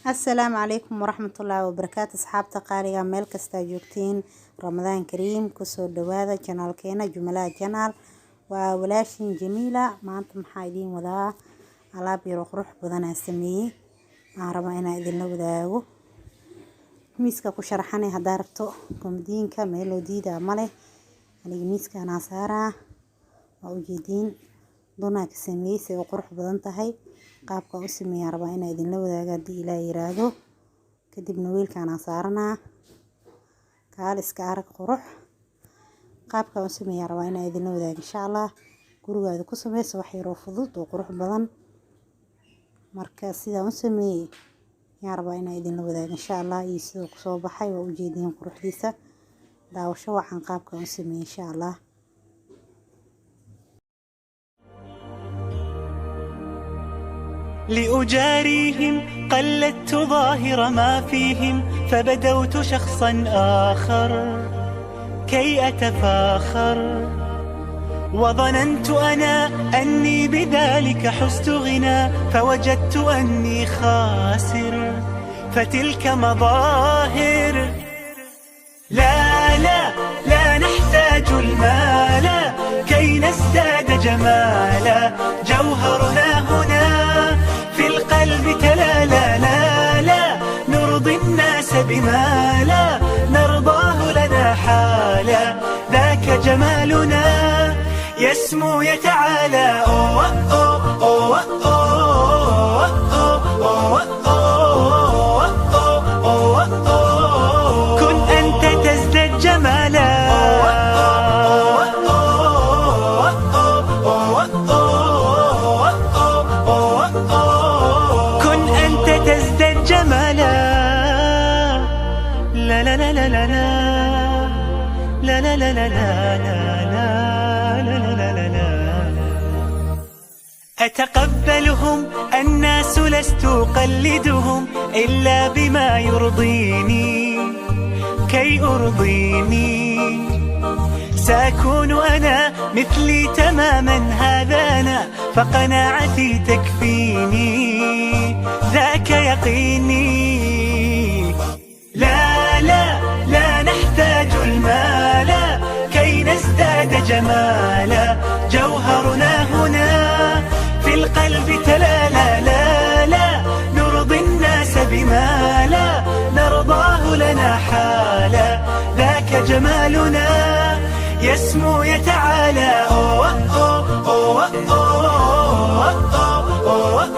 السلام عليكم ورحمة الله وبركاته. أصحابتا قارية ميل كستا جوجتين رمضان كريم كسو دوادا جنال كينا جملة جنال وولاشين جميلة ما أنتم حايدين ودا على بيروح روح بدنا نسميه عربا إنا إذن لو داو ميسكا كشرحاني هدارتو كومدين كميلو ديدا مالي يعني ميسكا ناسارا ووجيدين دونا كسميه سيو قروح بدن تهي qaabka u sameeyay rabaa inay idin la wadaago hadii Ilaahay yiraahdo kadibna wiilkana saarana kaaliska arag qurux qaabka u sameeyay rabaa inay idin la wadaago insha Allah gurigaada ku sameeyso wax yar oo fudud oo qurux badan marka sida u sameeyay yaa rabaa inay idin la wadaago insha Allah iyo sida ku soo baxay waa u jeedin quruxdiisa daawasho waxaan qaabka u sameeyay insha Allah لأجاريهم قلدت ظاهر ما فيهم فبدوت شخصا آخر كي أتفاخر وظننت أنا أني بذلك حزت غنى فوجدت أني خاسر فتلك مظاهر لا لا لا نحتاج المال كي نزداد جمالا جوهرنا هنا في القلب لا لا لا لا نرضي الناس بما لا نرضاه لنا حالا ذاك جمالنا يسمو يتعالى أوه أوه أوه أوه أوه أوه أوه أوه كن أنت تزداد جمالا لا لا لا لا لا لا لا لا لا لا لا لا لا لا أتقبلهم الناس لست أقلدهم إلا بما يرضيني كي أرضيني سأكون أنا مثلي تماما هذا أنا فقناعتي تكفيني ذاك يقيني لا لا لا نحتاج المال كي نزداد جمالا جوهرنا هنا في القلب لا لا لا لا نرضي الناس بما لا نرضاه لنا حالا ذاك جمالنا يسمو يتعالى أوه أوه أوه أوه أوه أوه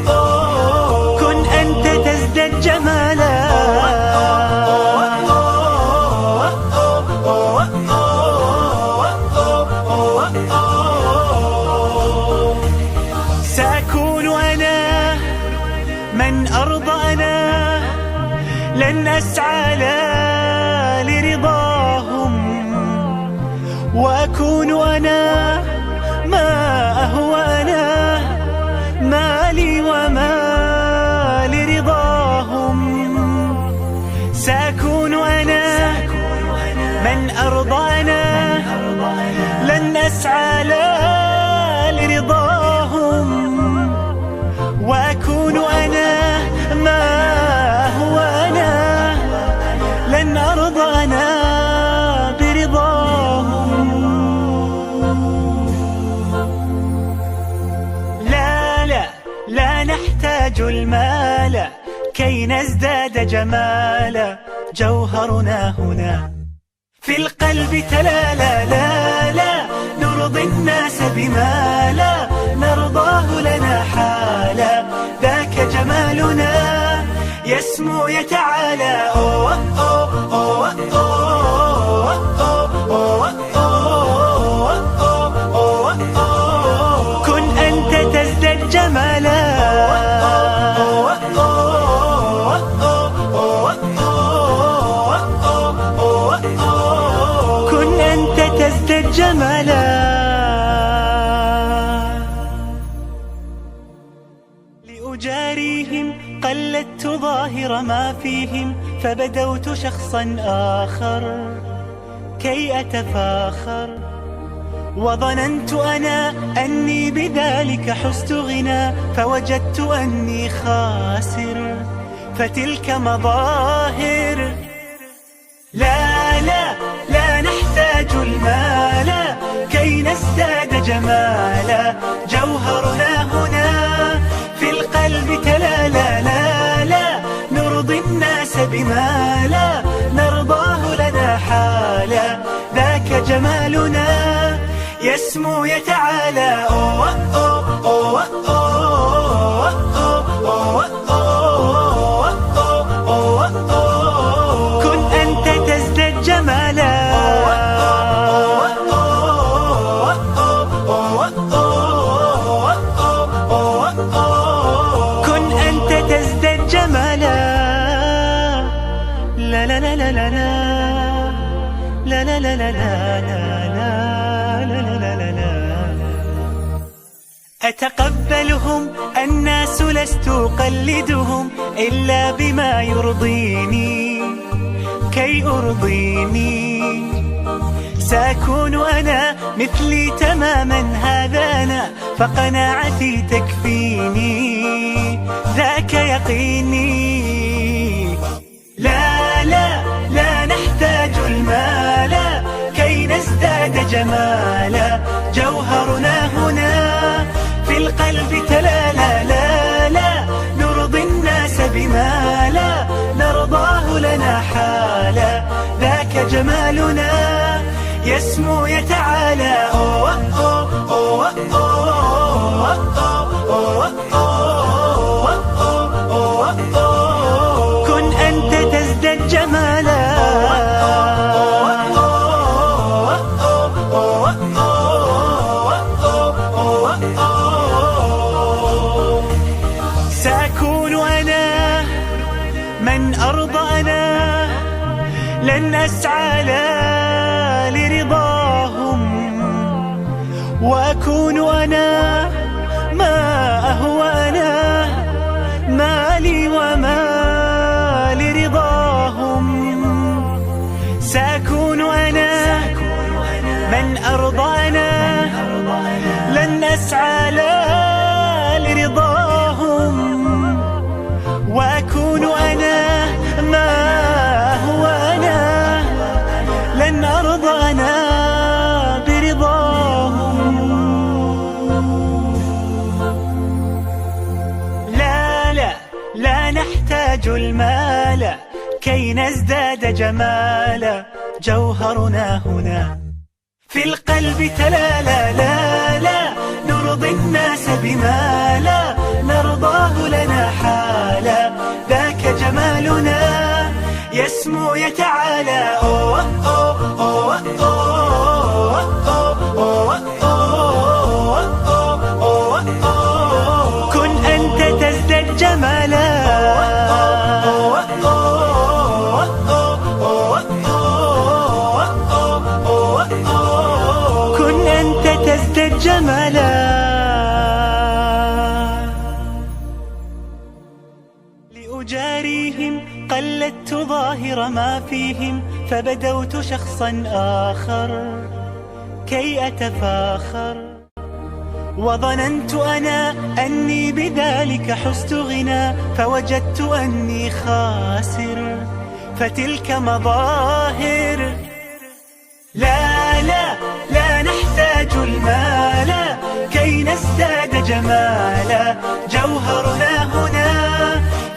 أوه كن أنت تزداد جمالا سأكون أنا من أرضى أنا لن أسعى لرضاهم وأكون أنا ما أهوى أنا مالي وما لرضاهم سأكون أنا من أرضى أنا لن أسعى لرضاهم وأكون أنا ما هو أنا لن أرضى أنا برضاهم لا لا لا نحتاج المال كي نزداد جمالا جوهرنا هنا في القلب لا لا لا لا نرضي الناس بما لا نرضاه لنا حالا ذاك جمالنا يسمو يتعالى أوه أوه أوه أوه أوه أوه أوه كن أنت تزداد جمالا كن أنت تزداد جمالا لأجاريهم قلدت ظاهر ما فيهم فبدوت شخصا آخر كي أتفاخر وظننت أنا أني بذلك حزت غنى، فوجدت أني خاسر، فتلك مظاهر. لا لا لا نحتاج المال كي نزداد جمالا، جوهرنا هنا في القلب تلالا. لا لا نرضي الناس بما لا نرضاه لنا حالا، ذاك جمالنا يسمو يتعالى. أوه أوه أوه أوه أوه أوه أوه. كن أنت تزداد جمالا، كن أنت تزداد جمالا. لا لا لا لا لا لا لا لا لا لا. أتقبلهم الناس لست أقلدهم إلا بما يرضيني كي أرضيني. سأكون أنا مثلي تماما، هذا أنا فقناعتي تكفيني، ذاك يقيني. لا لا لا نحتاج المال كي نزداد جمالا، جوهرنا هنا في القلب تلالا. لا لا نرضي الناس بما لا نرضاه لنا حالا، ذاك جمالنا يسمو يتعالى. أوه أوه أوه أوه أوه أوه أوه. كن أنت تزداد جمالا، سأكون أنا من أرضى أنا، لن أسعى لا لرضاهم، وأكون أنا ما أهوى أنا، مالي وما لرضاهم. سأكون أنا من أرضى أنا، لن أسعى لا لرضاهم، وأكون أنا ما هو أنا، لن أرضى أنا برضاهم. لا لا لا نحتاج المال كي نزداد جمالا، جوهرنا هنا في القلب تلالا. لا لا نرضي الناس بما لا نرضاه لنا حالا، ذاك جمالنا يسمو يتعالى. أوه أوه أوه أوه أوه أوه أوه. كن أنت تزداد جمالا، كن أنت تزداد جمالا. لأجاريهم قلدت ظاهر ما فيهم، فبدوت شخصا آخر كي أتفاخر. وظننت أنا أني بذلك حزت غنى، فوجدت أني خاسر، فتلك مظاهر. لا لا لا نحتاج المال كي نزداد جمالا، جوهرنا هنا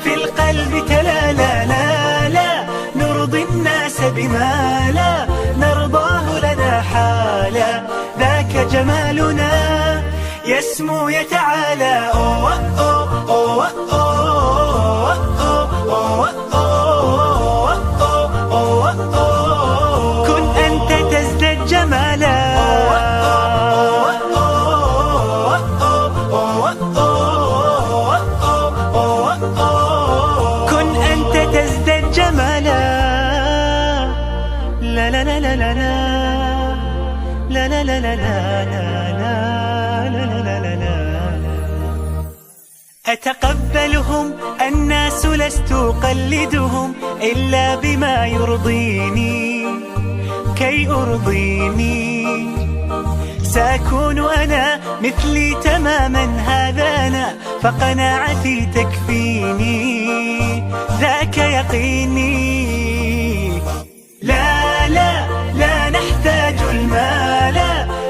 في القلب تلالا. لا لا نرضي الناس بما لا نرضاه لنا حالا، ذاك جمالنا يسمو يتعالى. أوه أوه أوه أوه أوه أوه أوه. كن أنت تزداد جمالا، كن أنت تزداد جمالا. لا لا لا لا لا لا لا لا لا لا. أتقبلهم الناس لست أقلدهم إلا بما يرضيني كي أرضيني. سأكون أنا مثلي تماما هذا أنا، فقناعتي تكفيني ذاك يقيني. لا لا لا نحتاج المال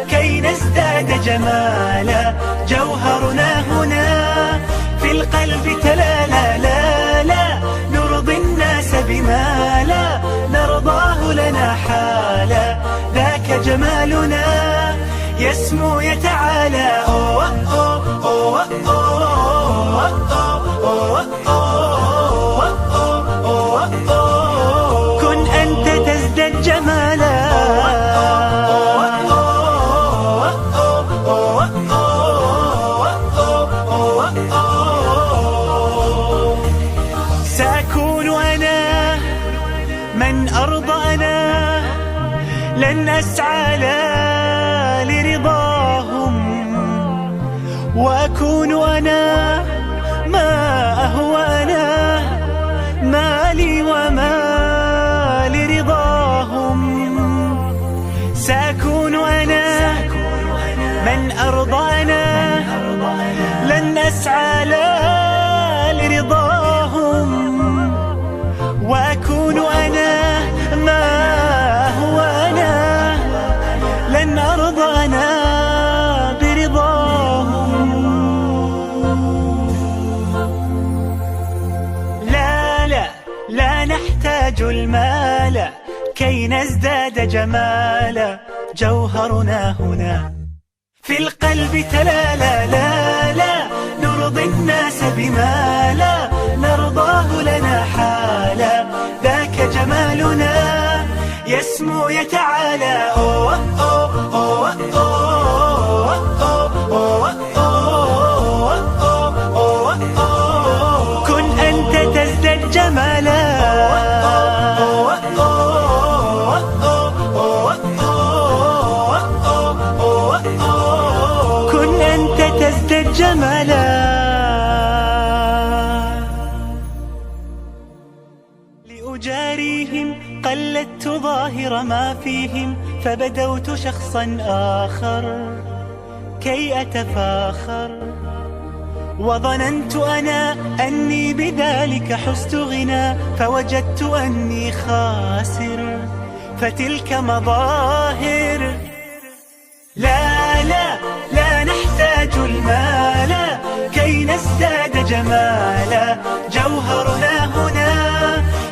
كي نزداد جمالا، جوهرنا هنا في القلب تلالا. لا لا نرضي الناس بما لا نرضاه لنا حالا، ذاك جمالنا يسمو يتعالى. أوه أوه أوه أوه أوه أوه أوه. كن أنت تزداد جمالا. سأكون أنا من أرضى أنا، لن أسعى لا لرضاهم، وأكون أنا ما أهوى أنا، مالي وما لرضاهم. سأكون أنا من أرضى أنا، لن أسعى لا لرضاهم، وأكون أنا ما هو أنا، لن أرضى أنا برضاهم. لا لا لا نحتاج المال كي نزداد جمالا، جوهرنا هنا في القلب تلالا. لا لا نرضي الناس بما لا نرضاه لنا حالا، ذاك جمالنا يسمو يتعالى. أوه أوه أوه أوه أوه أوه أوه. كن أنت تزداد جمالا. كن أنت تزداد جمالا. لأجاريهم قلدت ظاهر ما فيهم، فبدوت شخصا آخر كي أتفاخر، وظننت أنا أني بذلك حزت غنى، فوجدت أني خاسر، فتلك مظاهر. لا لا لا نحتاج المال كي نزداد جمالا، جوهرنا هنا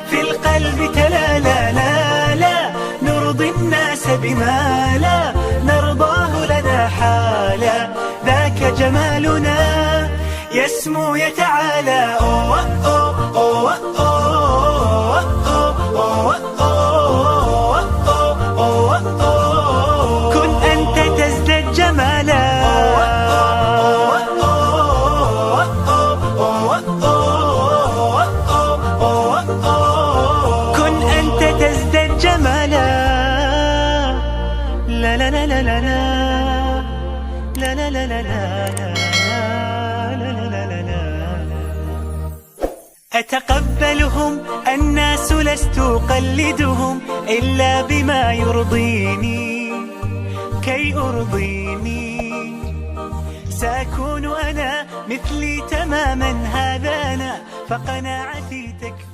في القلب تلالا. لا لا نرضي الناس بما لا نرضاه لنا حالا، ذاك جمالنا يسمو يتعالى. أوه أوه أوه أوه أوه أوه أوه. كن أنت تزداد جمالا. كن أنت تزداد جمالا. لا لا لا لا لا لا لا لا لا لا. أتقبلهم الناس لست أقلدهم، إلا بما يرضيني كي أرضيني. سأكون أنا مثلي تماما هذا أنا، فقناعتي تكفي.